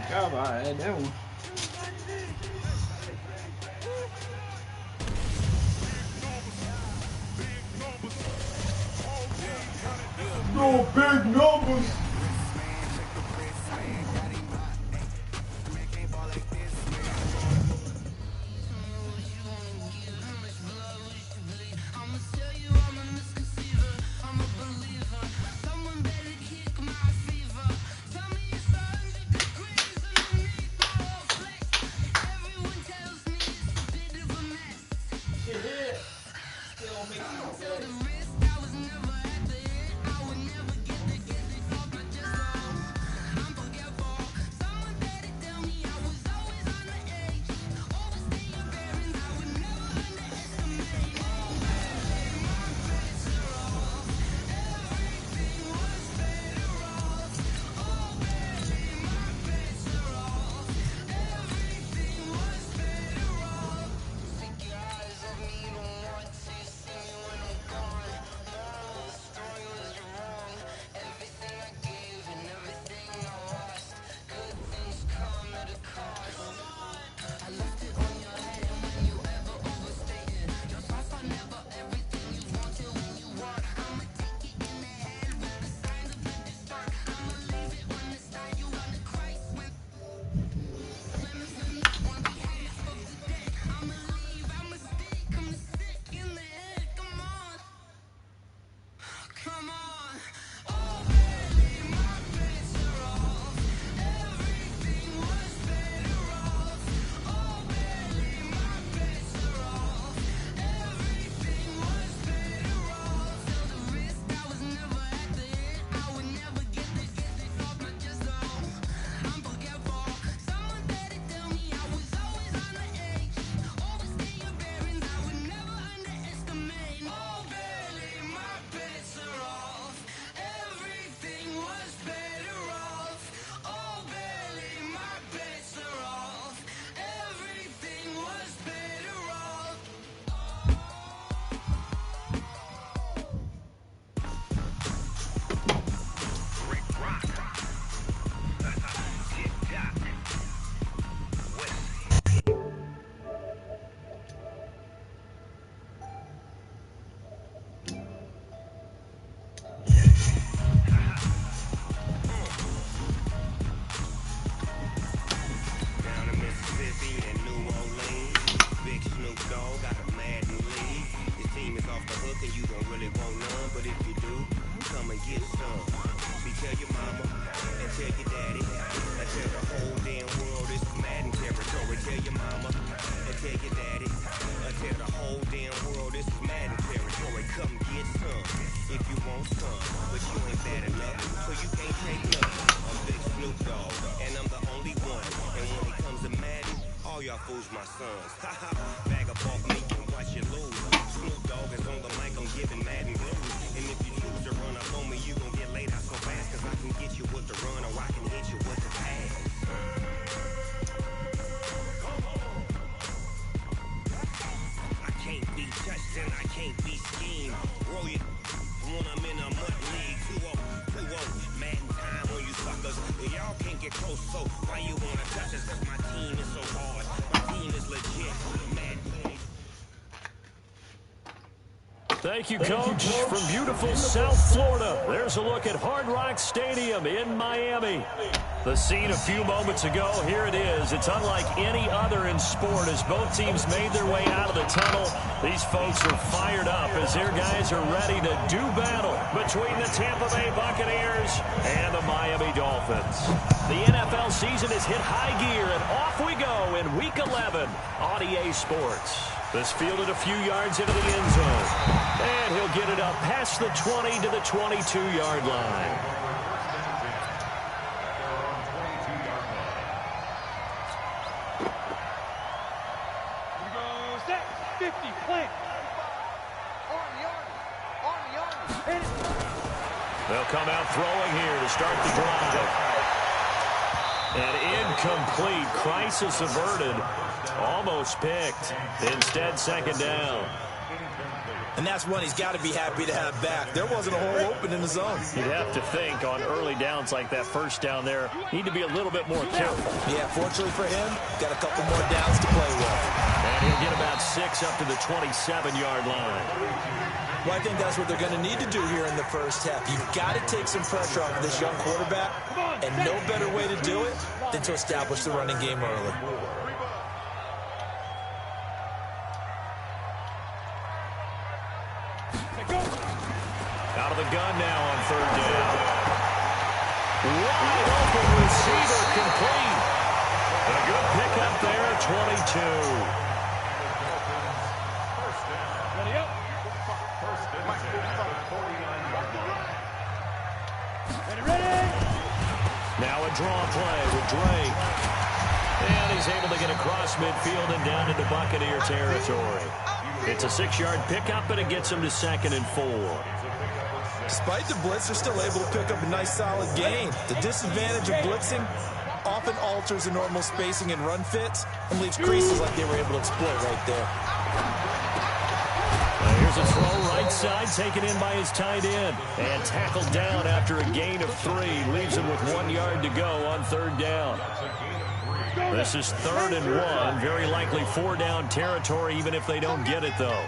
Come on, no. No big numbers. Thank you, Coach. From beautiful South Florida, there's a look at Hard Rock Stadium in Miami. The scene a few moments ago, here it is. It's unlike any other in sport as both teams made their way out of the tunnel. These folks are fired up as their guys are ready to do battle between the Tampa Bay Buccaneers and the Miami Dolphins. The NFL season has hit high gear, and off we go in Week 11 on EA Sports. This fielded a few yards into the end zone. And he'll get it up past the 20 to the 22-yard line. Here goes that 50, plant. They'll come out throwing here to start the drive. And incomplete. Crisis averted. Almost picked. Instead, second down. And that's one he's got to be happy to have back. There wasn't a hole open in the zone. You'd have to think on early downs like that first down there, need to be a little bit more careful. Yeah, fortunately for him, got a couple more downs to play with. And he'll get about 6 up to the 27-yard line. Well, I think that's what they're going to need to do here in the first half. You've got to take some pressure off of this young quarterback, and no better way to do it than to establish the running game early. Out of the gun now on third down. Wide open receiver complete. A good pickup there at 22. Ready up. Ready. Now a draw play with Drake. And he's able to get across midfield and down into Buccaneer territory. It's a 6-yard pickup, but it gets him to 2nd and 4. Despite the blitz, they're still able to pick up a nice solid gain. The disadvantage of blitzing often alters the normal spacing and run fits and leaves creases like they were able to exploit right there. Here's a throw right side, taken in by his tight end. And tackled down after a gain of 3. Leaves him with 1 yard to go on third down. This is 3rd and 1. Very likely 4-down territory, even if they don't get it, though.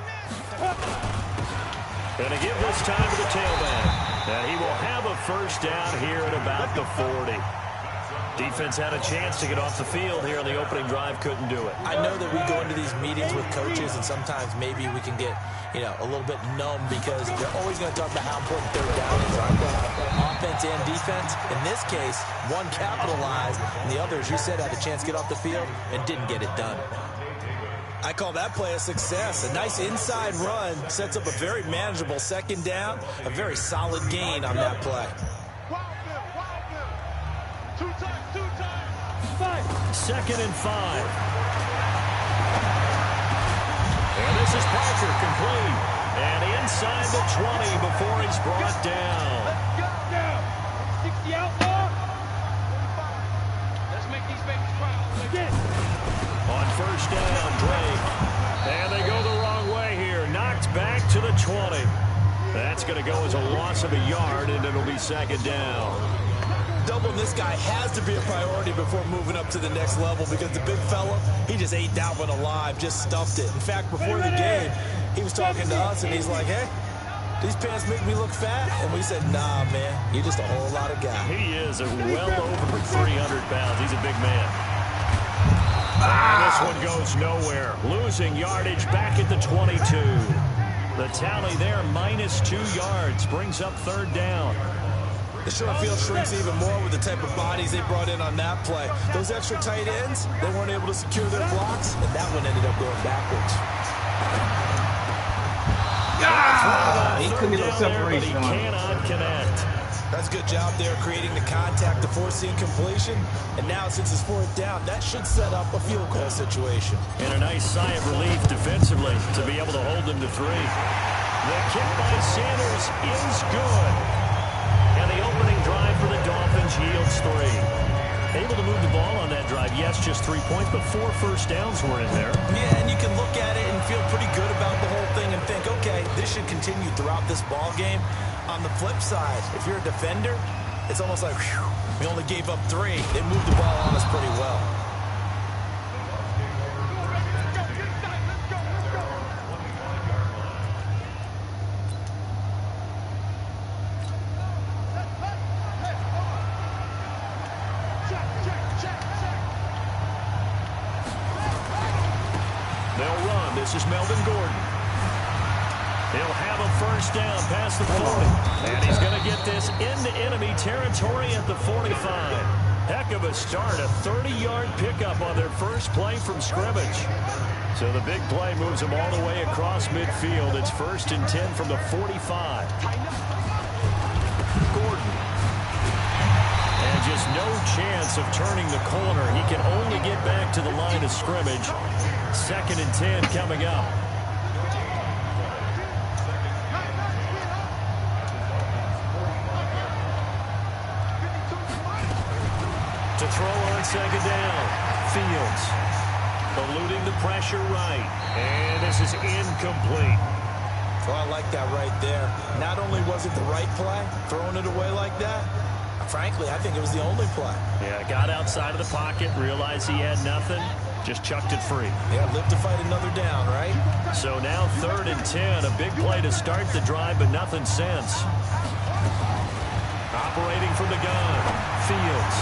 Going to give this time to the tailback. And he will have a first down here at about the 40. Defense had a chance to get off the field here on the opening drive, couldn't do it. I know that we go into these meetings with coaches, and sometimes maybe we can get, a little bit numb because they're always going to talk about how important third down is, aren't they? Offense and defense. In this case, one capitalized, and the other, as you said, had a chance to get off the field and didn't get it done. I call that play a success. A nice inside run sets up a very manageable 2nd down, a very solid gain on that play. Two times. 2nd and 5. And this is Parker complete. And inside the 20 before he's brought down. Down. 60 outlaw. Let's make these babies proud. Again. On first down, Drake. And they go the wrong way here. Knocked back to the 20. That's going to go as a loss of a yard, and it'll be 2nd down. Doubling this guy has to be a priority before moving up to the next level because the big fella, he just ate that one alive, just stuffed it. In fact, before the game, he was talking to us, and he's like, hey, these pants make me look fat. And we said, nah, man, you're just a whole lot of guy. He is well over 300 pounds. He's a big man. And this one goes nowhere. Losing yardage back at the 22. The tally there, -2 yards, brings up 3rd down. The short field shrinks even more with the type of bodies they brought in on that play. Those extra tight ends, they weren't able to secure their blocks, and that one ended up going backwards. He couldn't get no separation on him. Cannot connect. That's a good job there creating the contact to force the incompletion. And now since it's 4th down, that should set up a field goal situation. And a nice sigh of relief defensively to be able to hold them to 3. The kick by Sanders is good. And the opening drive for the Dolphins yields 3. Able to move the ball on that drive. Yes, just 3 points, but 4 first downs were in there. Yeah, and you can look at it and feel pretty good about the whole thing and think, okay, this should continue throughout this ball game. On the flip side, if you're a defender, it's almost like, whew, we only gave up 3. They moved the ball on us pretty well. They'll run. This is Melvin Gordon. He'll have a first down past the 40. And he's going to get this into enemy territory at the 45. Heck of a start. A 30-yard pickup on their first play from scrimmage. So the big play moves them all the way across midfield. It's 1st and 10 from the 45. Gordon. And just no chance of turning the corner. He can only get back to the line of scrimmage. 2nd and 10 coming up. To throw on 2nd down. Fields eluding the pressure right. And this is incomplete. Well, I like that right there. Not only was it the right play, throwing it away like that, frankly, I think it was the only play. Yeah, got outside of the pocket, realized he had nothing, just chucked it free. Yeah, live to fight another down, right? So now 3rd and 10, a big play to start the drive, but nothing since. Operating from the gun, Fields.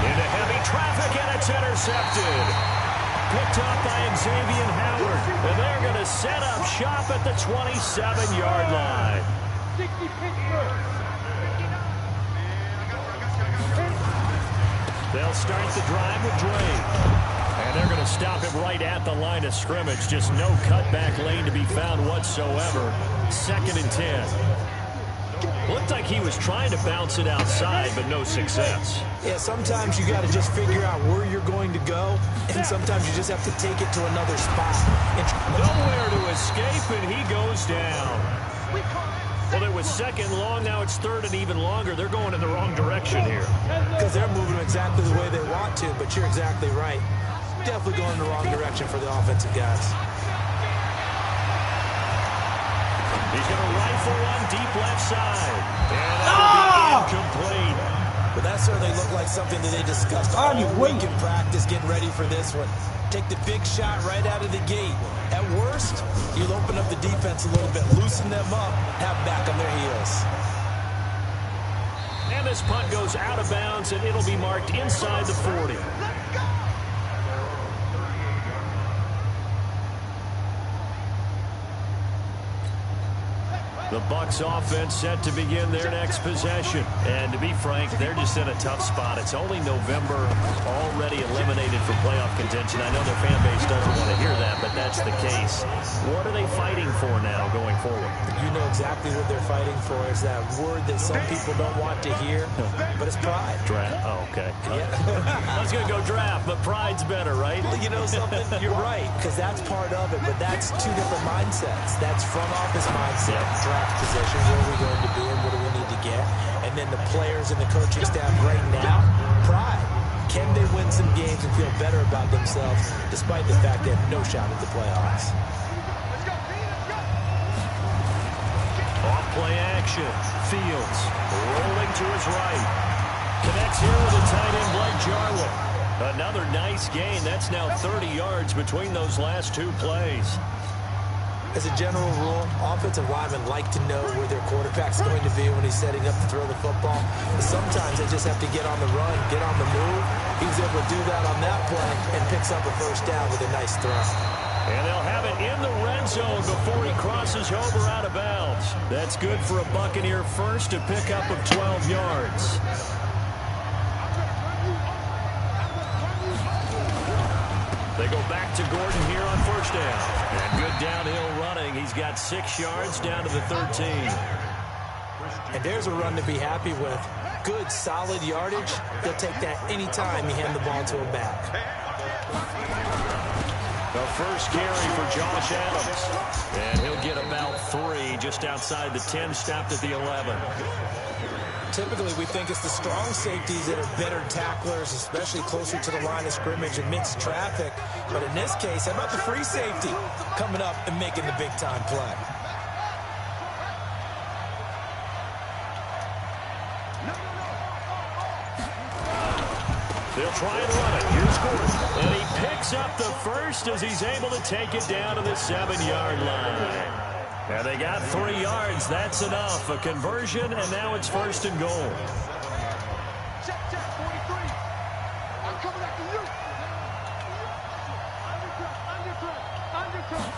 Into heavy traffic, and it's intercepted. Picked up by Xavier Howard, and they're going to set up shop at the 27-yard line. 60 Pittsburgh. They'll start the drive with Drake. And they're going to stop him right at the line of scrimmage. Just no cutback lane to be found whatsoever. 2nd and 10. Looked like he was trying to bounce it outside, but no success. Yeah, sometimes you got to just figure out where you're going to go, and sometimes you just have to take it to another spot. Nowhere to escape, and he goes down. Well, it was 2nd long, now it's 3rd and even longer. They're going in the wrong direction here. Because they're moving exactly the way they want to, but you're exactly right. Definitely going in the wrong direction for the offensive guys. He's going to rifle one deep left side. And that'll be incomplete. But that certainly looked like something that they discussed all week in practice, getting ready for this one. Take the big shot right out of the gate. At worst, you'll open up the defense a little bit, loosen them up, have them back on their heels. And this punt goes out of bounds, and it'll be marked inside the 40. The Bucs offense set to begin their next possession. And to be frank, they're just in a tough spot. It's only November, already eliminated from playoff contention. I know their fan base doesn't want to hear that, but that's the case. What are they fighting for now going forward? You know exactly what they're fighting for. Is that word that some people don't want to hear, but it's pride. Draft. Oh, okay. Yeah. I was going to go draft, but pride's better, right? Well, you know something? You're right, because that's part of it, but that's two different mindsets. That's front office mindset, draft position, where are we going to be and what do we need to get? And then the players and the coaching staff right now, pride. Can they win some games and feel better about themselves despite the fact they have no shot at the playoffs? Off play action. Fields rolling to his right. Connects here with a tight end, Blake Jarwin. Another nice gain. That's now 30 yards between those last 2 plays. As a general rule, offensive linemen like to know where their quarterback's going to be when he's setting up to throw the football. But sometimes they just have to get on the run, get on the move. He was able to do that on that play and picks up a 1st down with a nice throw. And they'll have it in the red zone before he crosses over out of bounds. That's good for a Buccaneer first, a pickup of 12 yards. They go back to Gordon here on 1st down. And good downhill running. He's got 6 yards down to the 13. And there's a run to be happy with. Good, solid yardage. They'll take that anytime you hand the ball to him back. The first carry for Josh Adams. And he'll get about 3 just outside the 10, stopped at the 11. Typically, we think it's the strong safeties that are better tacklers, especially closer to the line of scrimmage and mixed traffic. But in this case, how about the free safety coming up and making the big-time play? They'll try and run it. Here's Gordon. And he picks up the first as he's able to take it down to the 7-yard line. And they got 3 yards. That's enough. A conversion, and now it's 1st and goal. Check, 43. I'm coming after you. Undercut.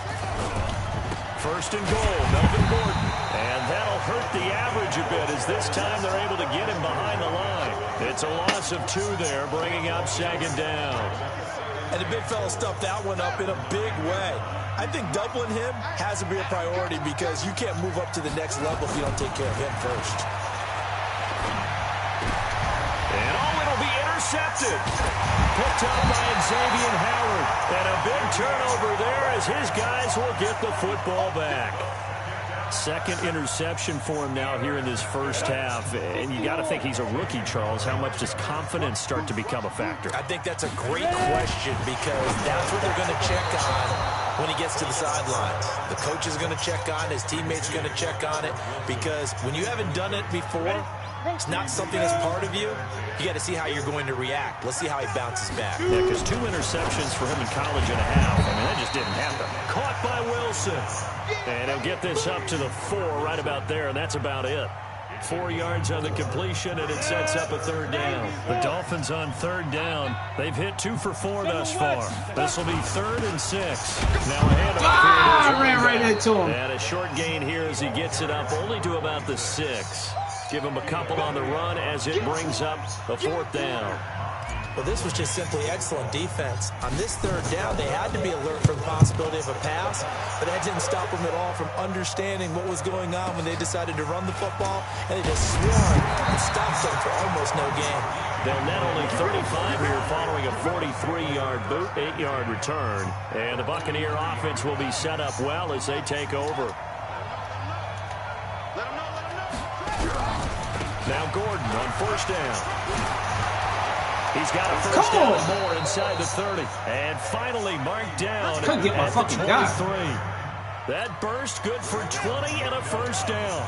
1st and goal, Melvin Gordon. And that'll hurt the average a bit as this time they're able to get him behind the line. It's a loss of 2 there, bringing up 2nd down. And the big fella stuffed that one up in a big way. I think doubling him has to be a priority because you can't move up to the next level if you don't take care of him first. And it'll be intercepted. Picked up by Xavier Howard. And a big turnover there as his guys will get the football back. 2nd interception for him now here in this 1st half. And you got to think he's a rookie, Charles. How much does confidence start to become a factor? I think that's a great question because that's what they're going to check on when he gets to the sidelines. The coach is going to check on it. His teammates are going to check on it, because when you haven't done it before, it's not something that's part of you. You got to see how you're going to react. Let's see how he bounces back. Yeah, because 2 interceptions for him in college and a half. I mean, that just didn't happen. Caught by Wilson. And he'll get this up to the 4 right about there, and that's about it. 4 yards on the completion, and it sets up a 3rd down. The Dolphins on 3rd down. They've hit 2 for 4 thus far. This will be 3rd and 6. Now a handoff here. I ran right into him. And a short gain here as he gets it up only to about the 6. Give him a couple on the run as it brings up a 4th down. Well, this was just simply excellent defense. On this 3rd down, they had to be alert for the possibility of a pass, but that didn't stop them at all from understanding what was going on when they decided to run the football, and they just swung and stopped them for almost no gain. They'll net only 35 here following a 43-yard boot, 8-yard return. And the Buccaneer offense will be set up well as they take over. Now Gordon on 1st down. He's got a 1st down and more inside the 30. And finally marked down Couldn't get my at fucking the 23. guy. That burst good for 20 and a 1st down.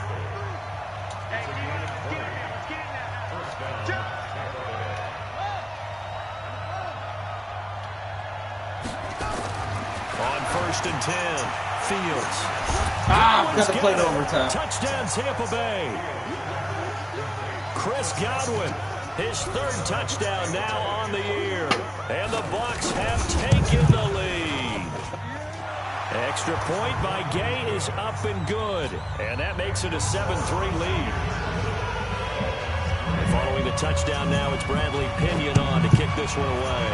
On 1st and 10, Fields. Got to play the overtime. Touchdown Tampa Bay. Chris Godwin, his 3rd touchdown now on the year. And the Bucs have taken the lead. Extra point by Gay is up and good. And that makes it a 7-3 lead. And following the touchdown now, it's Bradley Pinion on to kick this one away.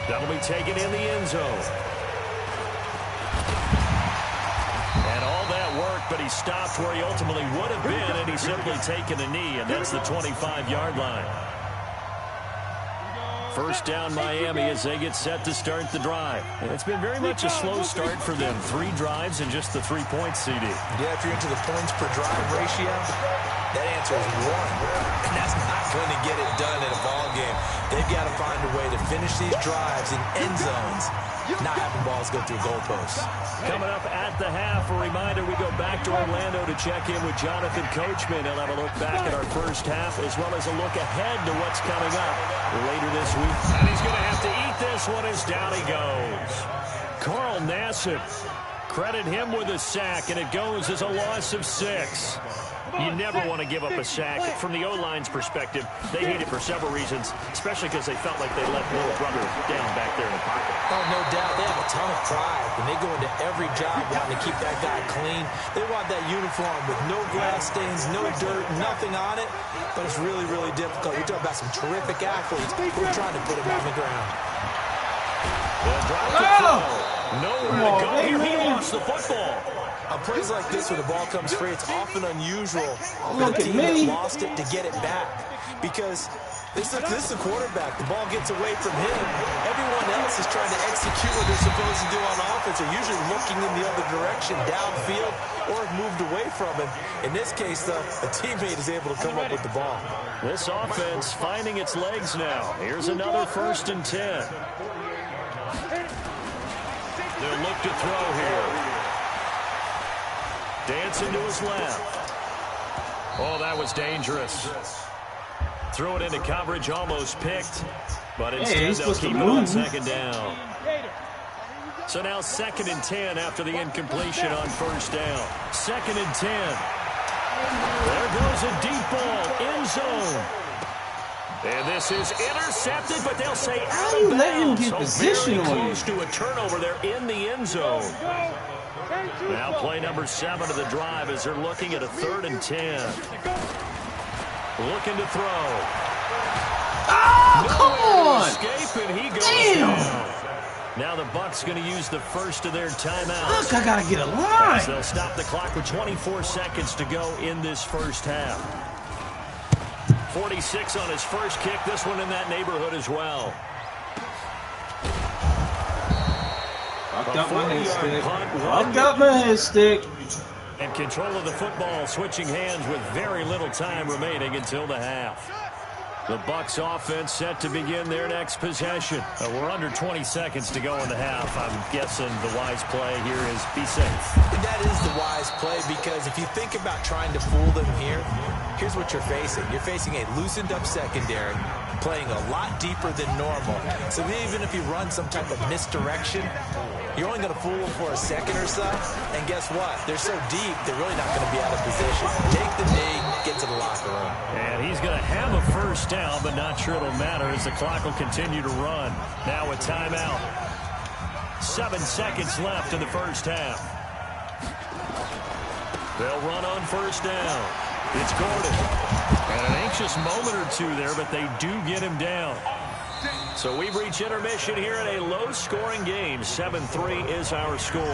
That'll be taken in the end zone. And all that work, but he stopped where he ultimately would have been, and he's simply taken a knee, and that's the 25-yard line. 1st down Miami as they get set to start the drive. And it's been very much a slow start for them. 3 drives and just the 3 points, CD. Yeah, if you're into the points per drive ratio, that answer is 1. And that's not going to get it done in a ball game. They've got to find a way to finish these drives in end zones, not having balls go through goalposts. Coming up at the half, a reminder, we go back to Orlando to check in with Jonathan Coachman. He'll have a look back at our 1st half as well as a look ahead to what's coming up later this week. And he's going to have to eat this one as down he goes. Carl Nassib, credit him with a sack, and it goes as a loss of 6. You never want to give up a sack. From the O-line's perspective, they hate it for several reasons, especially because they felt like they let little brother down back there in the pocket. Oh, no doubt. They have a ton of pride. When they go into every job wanting to keep that guy clean, they want that uniform with no grass stains, no dirt, nothing on it. But it's really, really difficult. You're talking about some terrific athletes. We're trying to put him on the ground. They'll drop the throw. Nowhere to go here. He lost the football. On plays like this where the ball comes free, it's often unusual for the team that lost it to get it back. Because this is a quarterback. The ball gets away from him. Everyone else is trying to execute what they're supposed to do on offense. They're usually looking in the other direction, downfield, or have moved away from him. In this case, though, a teammate is able to come up with the ball. This offense finding its legs now. Here's another 1st and 10. They'll look to throw here. Dancing to his left. Oh, that was dangerous. Threw it into coverage, almost picked. But instead they'll keep it on 2nd down. So now 2nd and 10 after the incompletion on 1st down. 2nd and 10. There goes a deep ball, end zone. And this is intercepted, but they'll say out of bounds. So very close to a turnover there in the end zone. Now play number 7 of the drive as they're looking at a 3rd and 10. Looking to throw. Oh, come on! Escape, and he goes down. Now the Bucs going to use the first of their timeouts. Look, I got to get a line. They'll stop the clock with 24 seconds to go in this 1st half. 46 on his first kick. This one in that neighborhood as well. Fucked up my head stick. Fucked up my head stick. And control of the football, switching hands with very little time remaining until the half. The Bucs offense set to begin their next possession. We're under 20 seconds to go in the half. I'm guessing the wise play here is be safe. That is the wise play, because if you think about trying to fool them here, here's what you're facing. You're facing a loosened up secondary, playing a lot deeper than normal. So even if you run some type of misdirection, you're only going to fool them for a second or so. And guess what? They're so deep, they're really not going to be out of position. Take the knee, get to the locker room. And he's going to have a first down, but not sure it'll matter as the clock will continue to run. Now a timeout. 7 seconds left in the first half. They'll run on first down. It's Gordon. And an anxious moment or two there, but they do get him down. So we've reached intermission here in a low-scoring game. 7-3 is our score.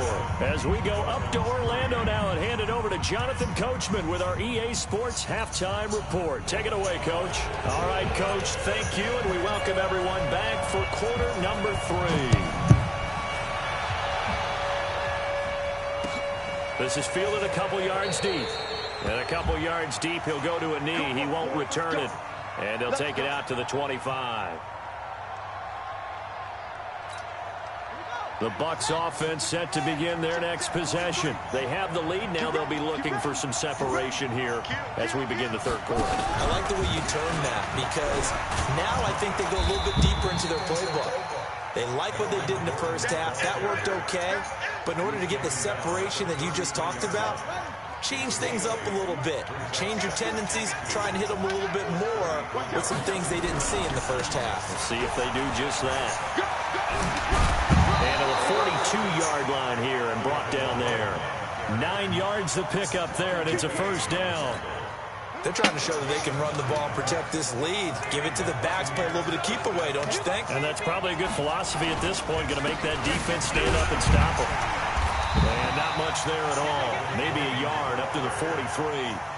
As we go up to Orlando now and hand it over to Jonathan Coachman with our EA Sports Halftime Report. Take it away, Coach. All right, Coach, thank you, and we welcome everyone back for quarter number 3. This is fielded a couple yards deep. And a couple yards deep, he'll go to a knee. He won't return it. And he'll take it out to the 25. The Bucs offense set to begin their next possession. They have the lead. Now they'll be looking for some separation here as we begin the third quarter. I like the way you term that, because now I think they go a little bit deeper into their playbook. They like what they did in the first half. That worked okay. But in order to get the separation that you just talked about, change things up a little bit. Change your tendencies. Try and hit them a little bit more with some things they didn't see in the first half. Let's see if they do just that. And to the 42-yard line here and brought down there. 9 yards to pick up there, and it's a first down. They're trying to show that they can run the ball and protect this lead. Give it to the backs, play a little bit of keep away, don't you think? And that's probably a good philosophy at this point, going to make that defense stand up and stop them. And not much there at all. Maybe a yard up to the 43.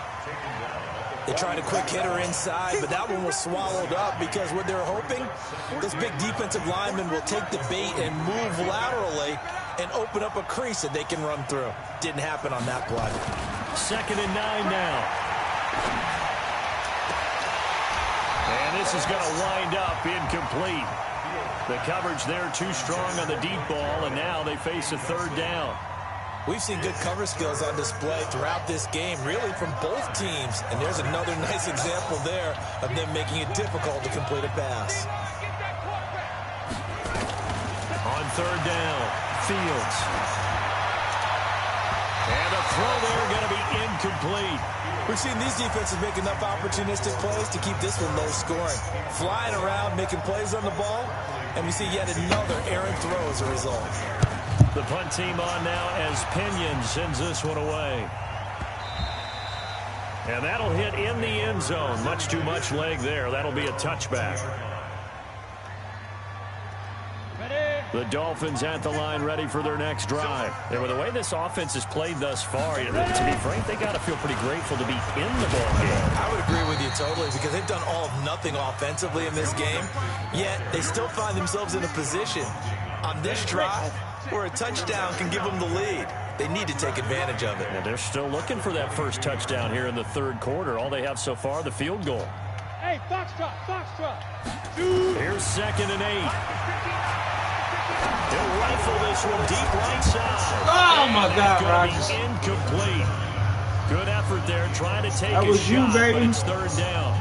They tried a quick hitter inside, but that one was swallowed up because what they're hoping, this big defensive lineman will take the bait and move laterally and open up a crease that they can run through. Didn't happen on that play. 2nd and 9 now. And this is going to wind up incomplete. The coverage there too strong on the deep ball, and now they face a third down. We've seen good cover skills on display throughout this game, really from both teams. And there's another nice example there of them making it difficult to complete a pass. On third down, Fields. And a throw there going to be incomplete. We've seen these defenses make enough opportunistic plays to keep this one low scoring. Flying around, making plays on the ball, and we see yet another errant throw as a result. The punt team on now as Pinion sends this one away. And that'll hit in the end zone. Much too much leg there. That'll be a touchback. The Dolphins at the line ready for their next drive. And with the way this offense has played thus far, to be frank, they got to feel pretty grateful to be in the ball game. I would agree with you totally, because they've done all of nothing offensively in this game, yet they still find themselves in a position on this drive where a touchdown can give them the lead. They need to take advantage of it. And they're still looking for that first touchdown here in the third quarter. All they have so far, the field goal. Hey, Foxtrot, Foxtrot. Here's 2nd and 8. He'll rifle this one deep right side. Oh, my God, Rodgers. Incomplete. Good effort there, trying to take that a was shot, you, baby. but it's third down.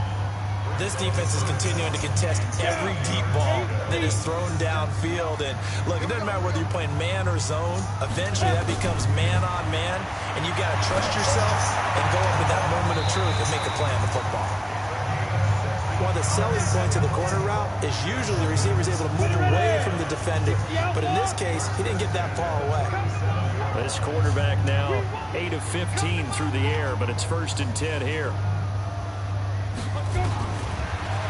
This defense is continuing to contest every deep ball that is thrown downfield. And look, it doesn't matter whether you're playing man or zone. Eventually, that becomes man on man, and you got to trust yourself and go up in that moment of truth and make a play on the football. One of the selling points of the corner route is usually the receiver is able to move away from the defender. But in this case, he didn't get that far away. This quarterback now 8 of 15 through the air, but it's 1st and 10 here.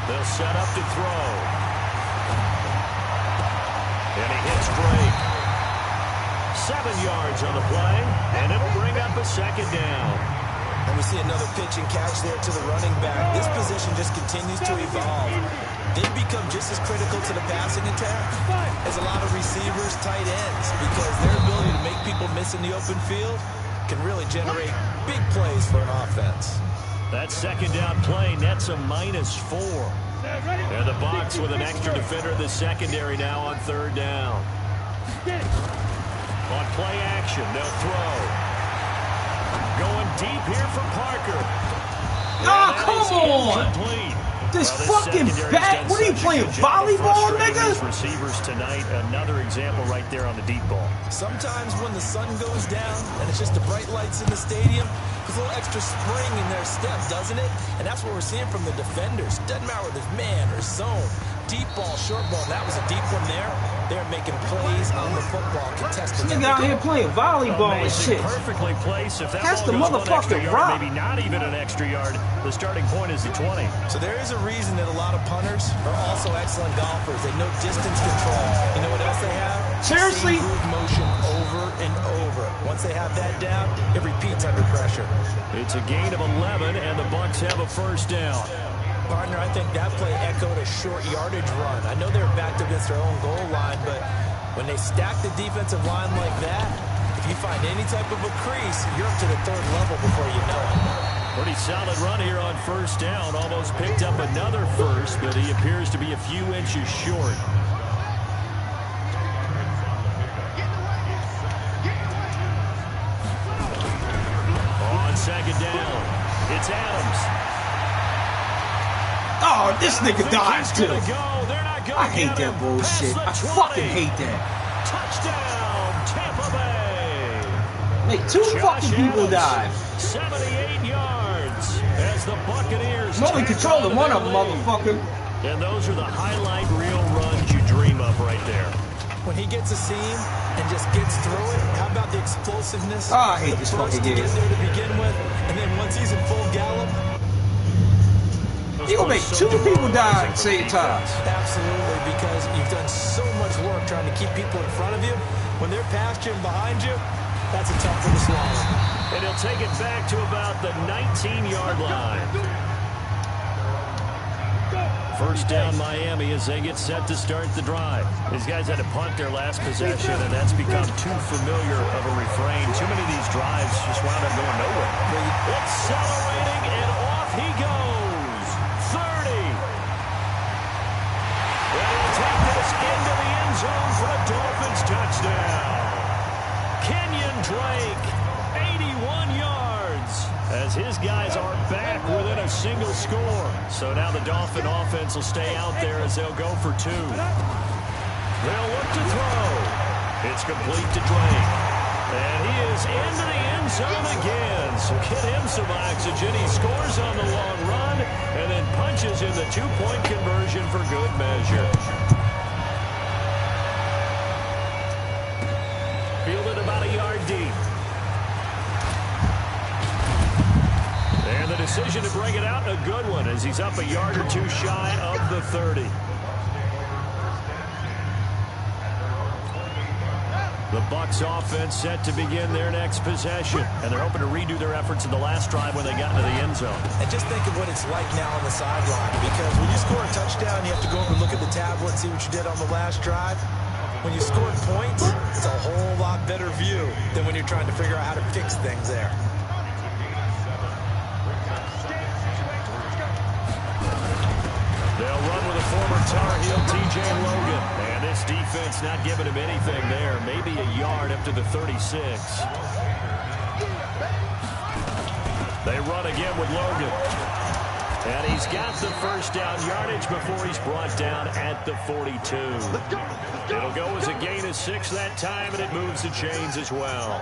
They'll set up to throw. And he hits break. 7 yards on the play, and it'll bring up a 2nd down. And we see another pitch and catch there to the running back. This position just continues to evolve. They become just as critical to the passing attack as a lot of receivers, tight ends, because their ability to make people miss in the open field can really generate big plays for an offense. That 2nd down play nets a -4. And the Bucs with an extra defender in the secondary now on third down. On play action, they'll throw. Going deep here for Parker. Oh, come on! This fucking bat! What are you playing, volleyball, nigga? Receivers tonight, another example right there on the deep ball. Sometimes when the sun goes down and it's just the bright lights in the stadium, there's a little extra spring in their step, doesn't it? And that's what we're seeing from the defenders. Doesn't matter whether it's man or zone. Deep ball, short ball. That was a deep one there. They're making plays on the football, contesting. This nigga out here playing volleyball and shit. Perfectly placed. If that that's ball the goes motherfucking yard, rock. Maybe not even an extra yard. The starting point is the 20. So there is a reason that a lot of punters are also excellent golfers. They know distance control. You know what else they have? Seriously? Same groove motion over and over. Once they have that down, it repeats under pressure. It's a gain of 11, and the Bucs have a first down. Partner, I think that play echoed a short yardage run. I know they're backed against their own goal line, but when they stack the defensive line like that, if you find any type of a crease, you're up to the third level before you know it. Pretty solid run here on first down. Almost picked up another first, but he appears to be a few inches short. On second down, it's Adams. Oh, this nigga dies too. I hate that bullshit. I fucking hate that. Touchdown, Tampa Bay. Make two fucking people die. 78 yards as the Buccaneers. I'm only controlling one of them, motherfucker. And those are the highlight reel runs you dream of right there. When he gets a seam and just gets through it, how about the explosiveness? Oh, I hate this fucking game. Get there to begin with, and then once he's in full gallop, you gonna make two people die at the same time. Absolutely, because you've done so much work trying to keep people in front of you. When they're past you and behind you, that's a tough one to swallow. And he'll take it back to about the 19-yard line. First down Miami as they get set to start the drive. These guys had to punt their last possession, and that's become too familiar of a refrain. Too many of these drives just wound up going nowhere. Accelerating, and off he goes. 30. And he'll take this into the end zone for a Dolphins touchdown. Kenyon Drake, 81 yards, as his guys are back within a single score. So now the Dolphin offense will stay out there as they'll go for two. They'll look to throw. It's complete to Drake. And he is into the end zone again. So get him some oxygen. He scores on the long run and then punches in the two-point conversion for good measure. Fielded about a yard deep. And the decision to bring it out, a good one, as he's up a yard or two shy of the 30. The Bucs offense set to begin their next possession, and they're hoping to redo their efforts in the last drive when they got into the end zone. And just think of what it's like now on the sideline, because when you score a touchdown, you have to go over and look at the tablet, see what you did on the last drive. When you scored points, it's a whole lot better view than when you're trying to figure out how to fix things there. They'll run with a former Tar Heel, T.J. Logan. And this defense not giving him anything there. Maybe a yard up to the 36. They run again with Logan. And he's got the first down yardage before he's brought down at the 42. It'll go as a gain of 6 that time, and it moves the chains as well.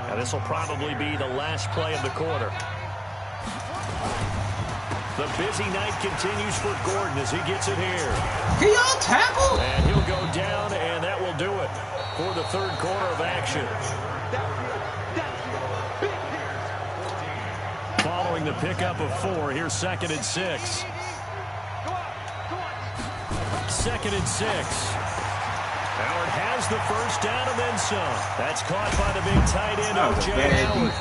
Now this will probably be the last play of the quarter. The busy night continues for Gordon as he gets it here. Can y'all tackle? And he'll go down, and that will do it for the third quarter of action. Following the pickup of 4, here's 2nd and 6. 2nd and 6. Howard has the first down and then some. That's caught by the big tight end, O.J. Howard.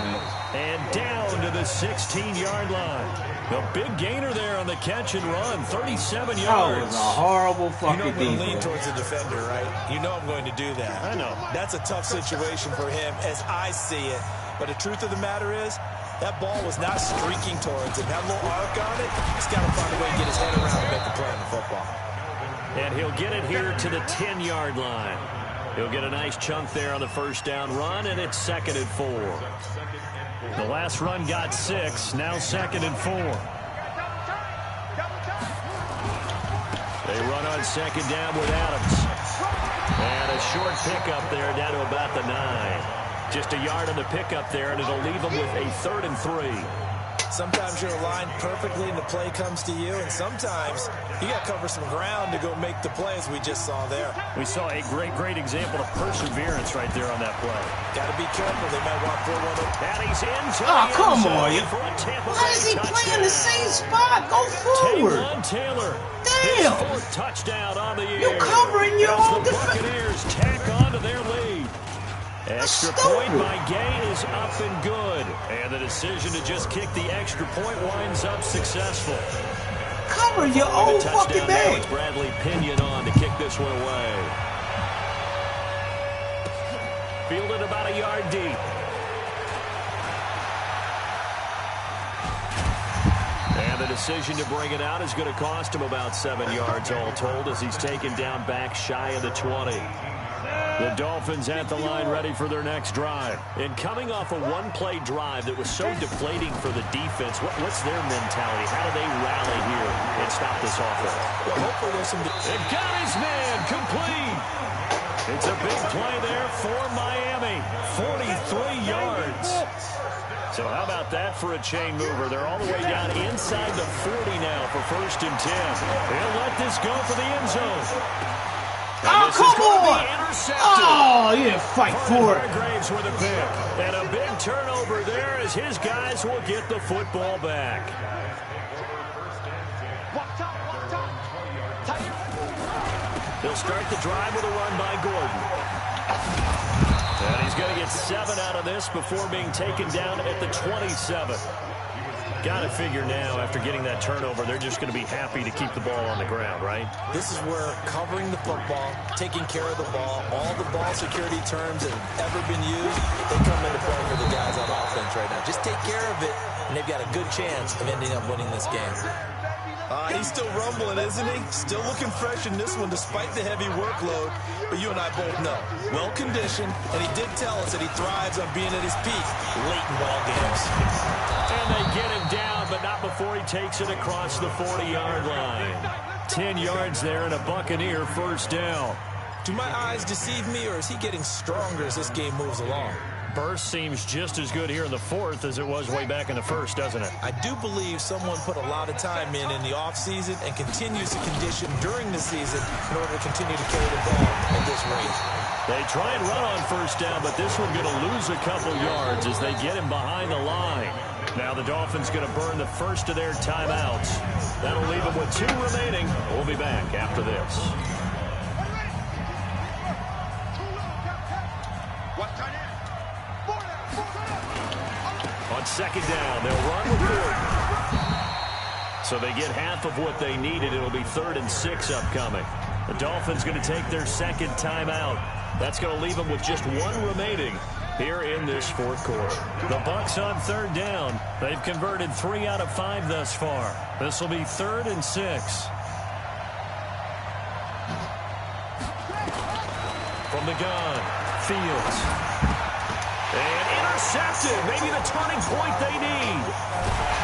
And down to the 16-yard line. The big gainer there on the catch and run, 37 yards. That was a horrible fucking You know I'm going to lean defense. towards the defender, right? You know I'm going to do that. I know. That's a tough situation for him as I see it. But the truth of the matter is, That ball was not streaking towards him. That little arc on it, he's got to find a way to get his head around and make the play on the football. And he'll get it here to the 10-yard line. He'll get a nice chunk there on the first down run, and it's 2nd and 4. The last run got 6, now 2nd and 4. They run on 2nd down with Adams. And a short pickup there down to about the 9. Just a yard on the pickup there, and it'll leave them with a 3rd and 3. Sometimes you're aligned perfectly and the play comes to you, and sometimes you got to cover some ground to go make the plays we just saw there. We saw a great example of perseverance right there on that play. Got to be careful. They might want 4-1. And he's into come on. Why is he playing the same spot? Go forward. Taylor. Damn. His 4th touchdown on the year. You're covering your own defense. The Buccaneers tack on to their lead. Extra point by Gay is up and good. And the decision to just kick the extra point winds up successful. Cover your own fucking man. It's Bradley Pinion on to kick this one away. Fielded about a yard deep. And the decision to bring it out is going to cost him about 7 yards all told as he's taken down back shy of the 20. The Dolphins at the line ready for their next drive. And coming off a one-play drive that was so deflating for the defense, what's their mentality? How do they rally here and stop this offense? Well, hopefully there's some... They've got his man complete. It's a big play there for Miami. 43 yards. So how about that for a chain mover? They're all the way down inside the 40 now for 1st and 10. They'll let this go for the end zone. Oh, come on! Oh, you didn't fight for it. Graves with a pick. And a big turnover there as his guys will get the football back. They'll start the drive with a run by Gordon. And he's going to get 7 out of this before being taken down at the 27. Got to figure now, after getting that turnover, they're just going to be happy to keep the ball on the ground, right? This is where covering the football, taking care of the ball, all the ball security terms that have ever been used, they come into play for the guys on offense right now. Just take care of it, and they've got a good chance of ending up winning this game. He's still rumbling, isn't he? Still looking fresh in this one despite the heavy workload. But you and I both know, well-conditioned, and he did tell us that he thrives on being at his peak late in ball games. And they get him down, but not before he takes it across the 40-yard line. 10 yards there and a Buccaneer 1st down. Do my eyes deceive me, or is he getting stronger as this game moves along? Burst seems just as good here in the 4th as it was way back in the 1st, doesn't it? I do believe someone put a lot of time in the offseason and continues to condition during the season in order to continue to carry the ball at this rate. They try and run on 1st down, but this one's going to lose a couple yards as they get him behind the line. Now the Dolphins going to burn the first of their timeouts. That'll leave them with 2 remaining. We'll be back after this. On 2nd down, they'll run with Gordon. So they get half of what they needed. It'll be 3rd and 6 upcoming. The Dolphins going to take their 2nd timeout. That's going to leave them with just 1 remaining here in this 4th quarter. The Bucs on 3rd down. They've converted 3 out of 5 thus far. This will be 3rd and 6. From the gun, Fields. And intercepted. Maybe the turning point they need.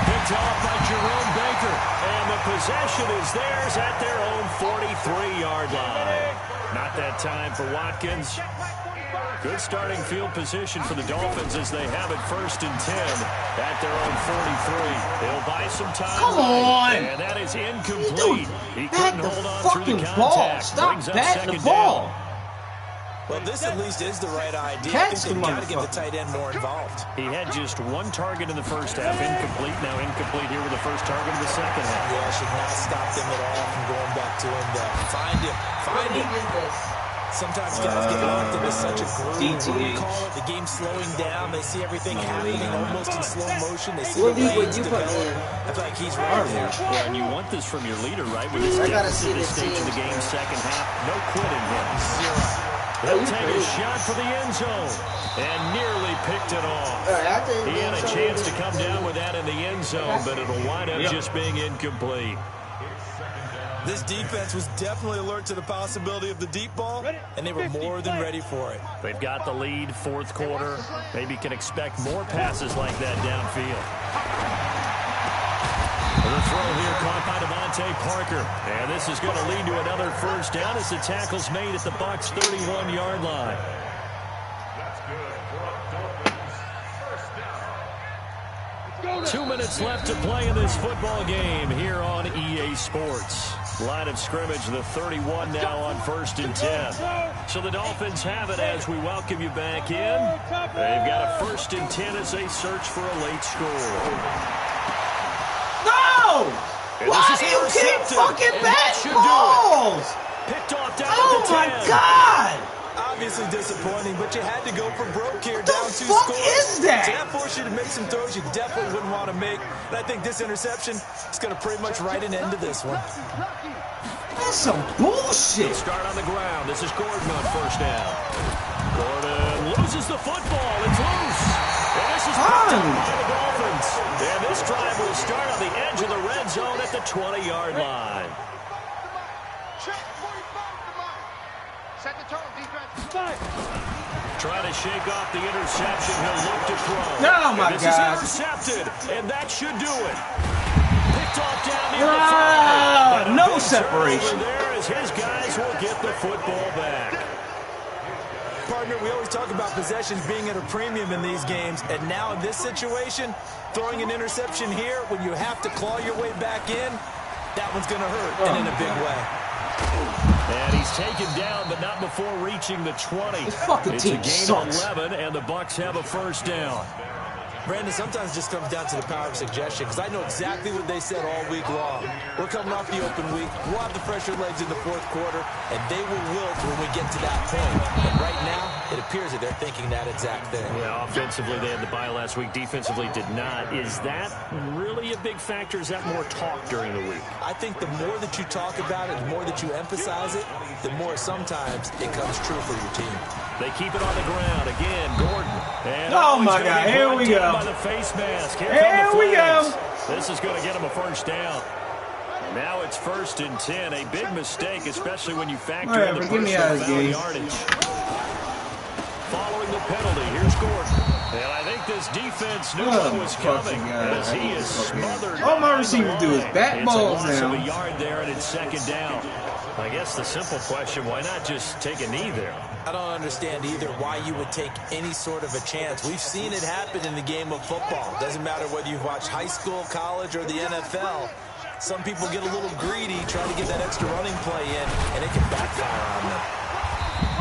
Picked off by Jerome Baker. And the possession is theirs at their own 43-yard line. Not that time for Watkins. Good starting field position for the Dolphins as they have it 1st and 10 at their own 43. They'll buy some time. Come on. And that is incomplete. He couldn't hold on through the ball. contact. Stop batting the ball. Down. Well, this at least is the right idea. Catch the They've got to get the motherfucker. tight end more involved. He had just 1 target in the 1st half, incomplete. Now incomplete here with the 1st target in the 2nd half. Yeah, should not stop them at all from going back to him. Find him. Find him. Sometimes guys get locked into such a groove. What do you call it? The game's slowing down. They see everything happening almost in slow motion. They see the lanes develop. I feel like he's right there. Yeah, and you want this from your leader, right? With this deficit at this stage in the game, 2nd half, no quitting him. 0. He'll take a shot for the end zone and nearly picked it off. He had a chance to come down with that in the end zone, but it'll wind up just being incomplete. This defense was definitely alert to the possibility of the deep ball, and they were more than ready for it. They've got the lead, fourth quarter. Maybe can expect more passes like that downfield. The throw here caught by Devontae Parker. And this is going to lead to another first down as the tackle's made at the Bucs' 31-yard line. 2 minutes left to play in this football game here on EA Sports. Line of scrimmage, the 31 now on 1st and 10. So the Dolphins have it as we welcome you back in. They've got a 1st and 10 as they search for a late score. No! Why do you keep fucking batting balls? Picked off down oh at the 10. My God! Obviously disappointing, but you had to go for broke here. What down the 2 fuck scores. is that? So that forced you to make some throws you definitely wouldn't want to make. And I think this interception is going to pretty much write an end to this one. That's some bullshit. Start on the ground. This is Gordon on first down. Gordon loses the football. It's loose. And this is picked up by the Dolphins. And this drive will start on the edge of the red zone at the 20-yard line. Set the tone, defense. Trying to shake off the interception. He'll look to throw. Oh, my this God. This is intercepted, and that should do it. Picked off down near the 5. No separation. There as his guys will get the football back. Partner, we always talk about possessions being at a premium in these games, and now in this situation, throwing an interception here when you have to claw your way back in, that one's going to hurt, and in a big way. And he's taken down, but not before reaching the 20. It's a gain of 11, and the Bucs have a first down. Brandon, sometimes it just comes down to the power of suggestion, because I know exactly what they said all week long. We're coming off the open week. We'll have the fresher legs in the fourth quarter, and they will wilt when we get to that point. And right now, it appears that they're thinking that exact thing. Yeah, offensively, they had the bye last week. Defensively, did not. Is that really a big factor? Is that more talk during the week? I think the more that you talk about it, the more that you emphasize it, the more sometimes it comes true for your team. They keep it on the ground. Again, Gordon. And oh, my God. Here we go. By the face mask. Here we go. This is going to get him a first down. Now it's 1st and 10. A big mistake, especially when you factor in the personal foul yardage. Following the penalty, here's Gordon. And I think this defense knew what was coming as he is smothered. All my receivers do is bat balls now. It's a loss of a yard there, and it's 2nd down. I guess the simple question, why not just take a knee there? I don't understand either why you would take any sort of a chance. We've seen it happen in the game of football. Doesn't matter whether you've watched high school, college, or the NFL. Some people get a little greedy, trying to get that extra running play in, and it can backfire on them.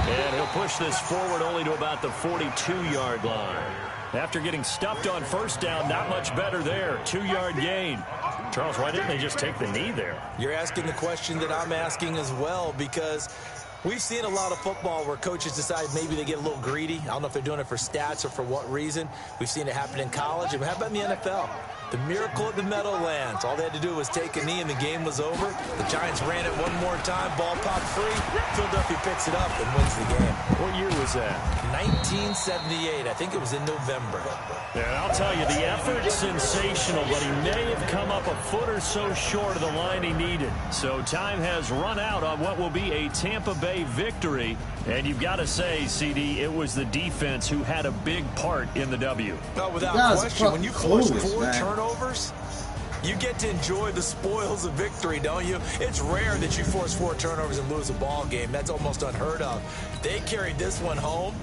And he'll push this forward only to about the 42-yard line. After getting stuffed on first down, not much better there. 2-yard gain. Charles, why didn't they just take the knee there? You're asking the question that I'm asking as well, because we've seen a lot of football where coaches decide maybe they get a little greedy. I don't know if they're doing it for stats or for what reason. We've seen it happen in college. And how about in the NFL? The miracle at the Meadowlands. All they had to do was take a knee and the game was over. The Giants ran it one more time. Ball popped free. Philadelphia picks it up and wins the game. What year was that? 1978. I think it was in November. Yeah, I'll tell you, the effort's sensational, but he may have come up a foot or so short of the line he needed. So time has run out on what will be a Tampa Bay victory. And you've got to say, CD, it was the defense who had a big part in the W. No, without question. When you force 4 turnovers, you get to enjoy the spoils of victory, don't you? It's rare that you force 4 turnovers and lose a ball game. That's almost unheard of. They carried this one home.